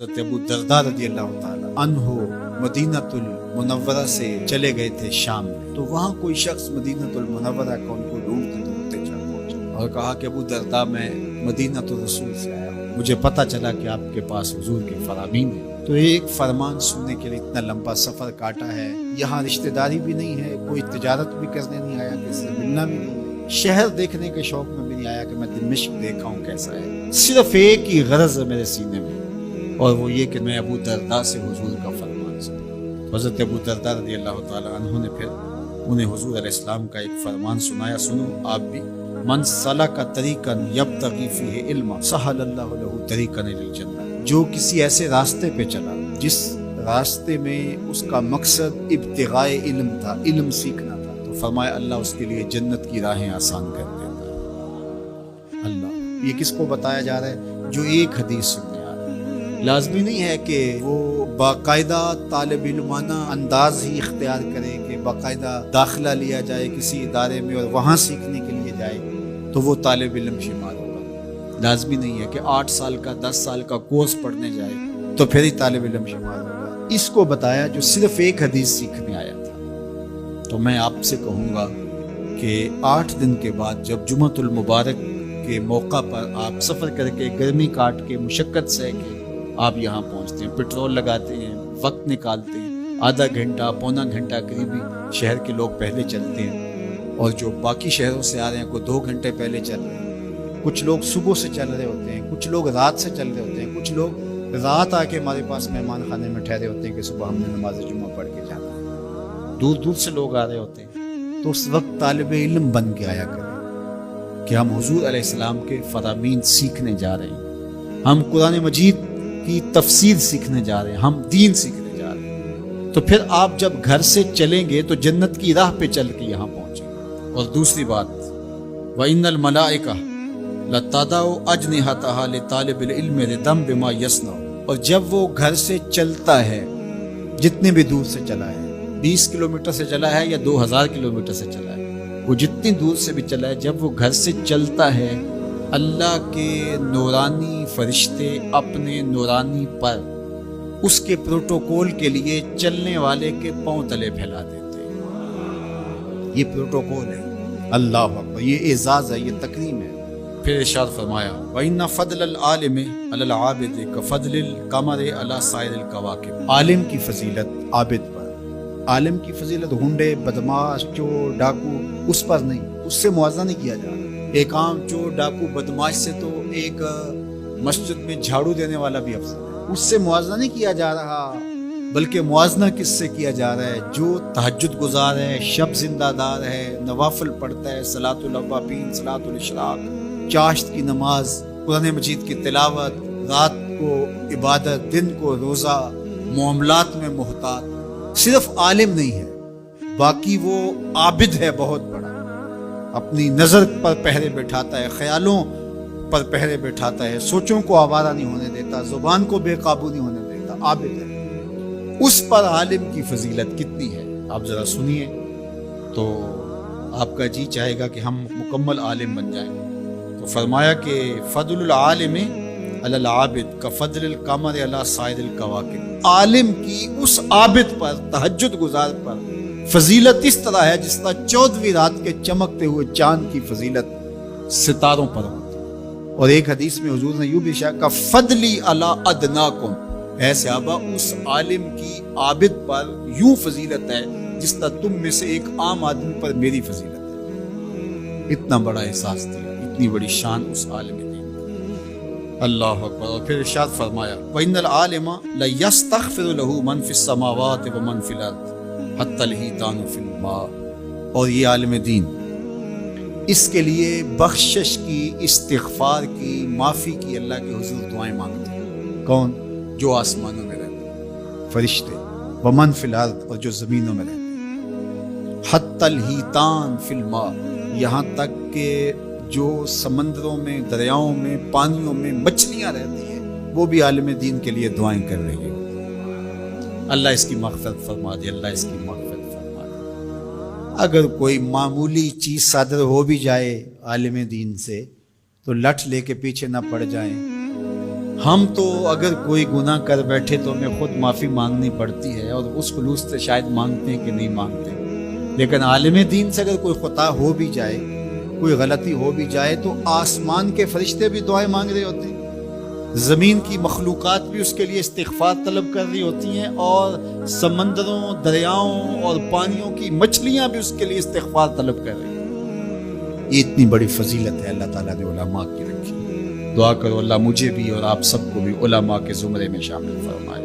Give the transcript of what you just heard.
حضرت ابو درداء رضی اللہ تعالیٰ عنہ مدینۃ المنورہ سے چلے گئے تھے شام میں، تو وہاں کوئی شخص مدینۃ المنورہ کا ان کو ڈھونڈتے ڈھونڈتے چل پہنچا اور کہا کہ ابو درداء میں مدینۃ الرسول سے آیا ہوں، مجھے پتہ چلا کہ آپ کے پاس حضور کے فرامین ہیں، تو ایک فرمان سننے کے لیے اتنا لمبا سفر کاٹا ہے، یہاں رشتہ داری بھی نہیں ہے، کوئی تجارت بھی کرنے نہیں آیا، کسی سے ملنا بھی نہیں ہے، شہر دیکھنے کے شوق میں بھی نہیں آیا کہ میں دمشق دیکھا ہوں کیسا ہے، صرف ایک ہی غرض ہے میرے سینے میں، اور وہ یہ کہ میں ابو درداء سے حضور کا فرمان سنوں۔ حضرت ابو درداء رضی اللہ تعالیٰ عنہ نے پھر انہیں حضور علیہ السلام کا ایک فرمان سنایا، سنو آپ بھی، من سلک طریقا یبتغی فیہ علما سہل اللہ لہ طریقا الی الجنہ، جو کسی ایسے راستے پہ چلا جس راستے میں اس کا مقصد ابتغاء علم تھا، علم سیکھنا تھا، تو فرمایا اللہ اس کے لیے جنت کی راہیں آسان کر دیتا ہے۔ اللہ، یہ کس کو بتایا جا رہا ہے؟ جو ایک حدیث سننے آ رہا ہے۔ لازمی نہیں ہے کہ وہ باقاعدہ طالب علمانہ انداز ہی اختیار کرے کہ باقاعدہ داخلہ لیا جائے کسی ادارے میں اور وہاں سیکھنے کے لیے جائے تو وہ طالب علم شمار ہوگا۔ لازمی نہیں ہے کہ 8 سال کا 10 سال کا کورس پڑھنے جائے تو پھر ہی طالب علم شمار ہوگا۔ اس کو بتایا جو صرف ایک حدیث سیکھنے آیا تھا۔ تو میں آپ سے کہوں گا کہ 8 دن کے بعد جب جمعۃ المبارک کے موقع پر آپ سفر کر کے گرمی کاٹ کے مشقت سہ کے آپ یہاں پہنچتے ہیں، پیٹرول لگاتے ہیں، وقت نکالتے ہیں، آدھا گھنٹہ پونا گھنٹہ قریبی شہر کے لوگ پہلے چلتے ہیں، اور جو باقی شہروں سے آ رہے ہیں کوئی 2 گھنٹے پہلے چل رہے ہیں، کچھ لوگ صبح سے چل رہے ہوتے ہیں، کچھ لوگ رات سے چل رہے ہوتے ہیں، کچھ لوگ رات آ کے ہمارے پاس مہمان خانے میں ٹھہرے ہوتے ہیں کہ صبح ہم نے نماز جمعہ پڑھ کے جانا ہے، دور دور سے لوگ آ رہے ہوتے ہیں، تو اس وقت طالب علم بن کے آیا کریں کہ ہم حضور علیہ السلام کے فرامین سیکھنے جا رہے ہیں، ہم قرآن مجید کی تفسیر سیکھنے جا رہے ہیں، ہم دین سیکھنے جا رہے ہیں، تو پھر آپ جب گھر سے چلیں گے تو جنت کی راہ پہ چل کے یہاں پہنچیں گے۔ اور دوسری بات، وَإِنَّ الْمَلَائِكَةَ لَتَضَعُ أَجْنِحَتَهَا لِطَالِبِ الْعِلْمِ رِضًا بِمَا يَصْنَعُ، اور جب وہ گھر سے چلتا ہے، جتنے بھی دور سے چلا ہے، 20 کلومیٹر سے چلا ہے یا 2000 کلومیٹر سے چلا ہے، وہ جتنی دور سے بھی چلا ہے، جب وہ گھر سے چلتا ہے، اللہ کے نورانی فرشتے اپنے نورانی پر اس کے پروٹوکول کے لیے چلنے والے کے پاؤں تلے پھیلا دیتے ہیں۔ یہ پروٹوکول ہے، اللہ اکبر، یہ اعزاز ہے، یہ تکریم ہے۔ پھر ارشاد فرمایا وَإِنَّ فَضْلَ الْعَالِمِ عَلَى الْعَابِدِ كَفَضْلِ الْقَمَرِ عَلَى سَائِرِ الْكَوَاكِبِ، عالم کی فضیلت عابد پر، عالم کی فضیلت ہنڈے، بدماش، چور، ڈاکو اس پر نہیں، اس سے موازنہ نہیں کیا جا رہا۔ ایک عام چور، ڈاکو، بدماش سے تو ایک مسجد میں جھاڑو دینے والا بھی افضل ہے، اس سے موازنہ نہیں کیا جا رہا، بلکہ موازنہ کس سے کیا جا رہا ہے؟ جو تہجد گزار ہے، شب زندہ دار ہے، نوافل پڑھتا ہے، صلاۃ الاوابین، صلاۃ الاشراق، چاشت کی نماز، قرآن مجید کی تلاوت، رات کو عبادت، دن کو روزہ، معاملات میں محتاط، صرف عالم نہیں ہے، باقی وہ عابد ہے بہت بڑا، اپنی نظر پر پہرے بٹھاتا ہے، خیالوں پر پہرے بٹھاتا ہے، سوچوں کو آوارہ نہیں ہونے دیتا، زبان کو بے قابو نہیں ہونے دیتا، عابد ہے۔ اس پر عالم کی فضیلت کتنی ہے آپ ذرا سنیے تو آپ کا جی چاہے گا کہ ہم مکمل عالم بن جائیں۔ تو فرمایا کہ فضل العالم علی العابد کفضل القمر علی سائر الکواکب، عالم کی اس عابد پر، تہجد گزار پر فضیلت اس طرح ہے جس طرح 14ویں رات کے چمکتے ہوئے چاند کی فضیلت ستاروں پر ہوتی ہے۔ اور ایک حدیث میں حضور نے یوں بھی ارشاد کہا فضلی علی ادناکم، اے صحابہ اس عالم کی عابد پر یوں فضیلت ہے جس طرح تم میں سے ایک عام آدمی پر میری فضیلت ہے۔ اتنا بڑا احساس دیا، اتنی بڑی شان اس عالم دین، اللہ اکبر۔ اور پھر ارشاد فرمایا وَإِنَّ الْعَالِمَ لَيَسْتَغْفِرُ لَهُ مَنْ فِي السَّمَاوَاتِ وَمَنْ فِي الْأَرْضِ حَتَّى الْحِيتَانُ فِي الْمَاءِ، اور یہ عالم دین اس کے لیے بخشش کی، استغفار کی، معافی کی اللہ کے حضور دعائیں مانگتے ہیں۔ کون؟ جو آسمانوں میں رہتے ہیں، فرشتے، ومن فی الارض، اور جو زمینوں میں رہتے ہیں، حتی الحیتان فی الماء، یہاں تک کہ جو سمندروں میں، دریاؤں میں، پانیوں میں مچھلیاں رہتی ہیں وہ بھی عالم دین کے لیے دعائیں کر رہی ہیں۔ اللہ اس کی مغفرت فرما دے، اللہ اس کی مغفرت فرما دے۔ اگر کوئی معمولی چیز صادر ہو بھی جائے عالم دین سے تو لٹھ لے کے پیچھے نہ پڑ جائیں، ہم تو اگر کوئی گناہ کر بیٹھے تو ہمیں خود معافی مانگنی پڑتی ہے، اور اس خلوص سے شاید مانگتے ہیں کہ نہیں مانگتے، لیکن عالم دین سے اگر کوئی خطا ہو بھی جائے، کوئی غلطی ہو بھی جائے، تو آسمان کے فرشتے بھی دعائیں مانگ رہے ہوتے ہیں، زمین کی مخلوقات بھی اس کے لیے استغفار طلب کر رہی ہوتی ہیں، اور سمندروں، دریاؤں اور پانیوں کی مچھلیاں بھی اس کے لیے استغفار طلب کر رہی ہیں۔ یہ اتنی بڑی فضیلت ہے اللہ تعالیٰ نے علماء کی رکھی۔ دعا کرو اللہ مجھے بھی اور آپ سب کو بھی علماء کے زمرے میں شامل فرمائے۔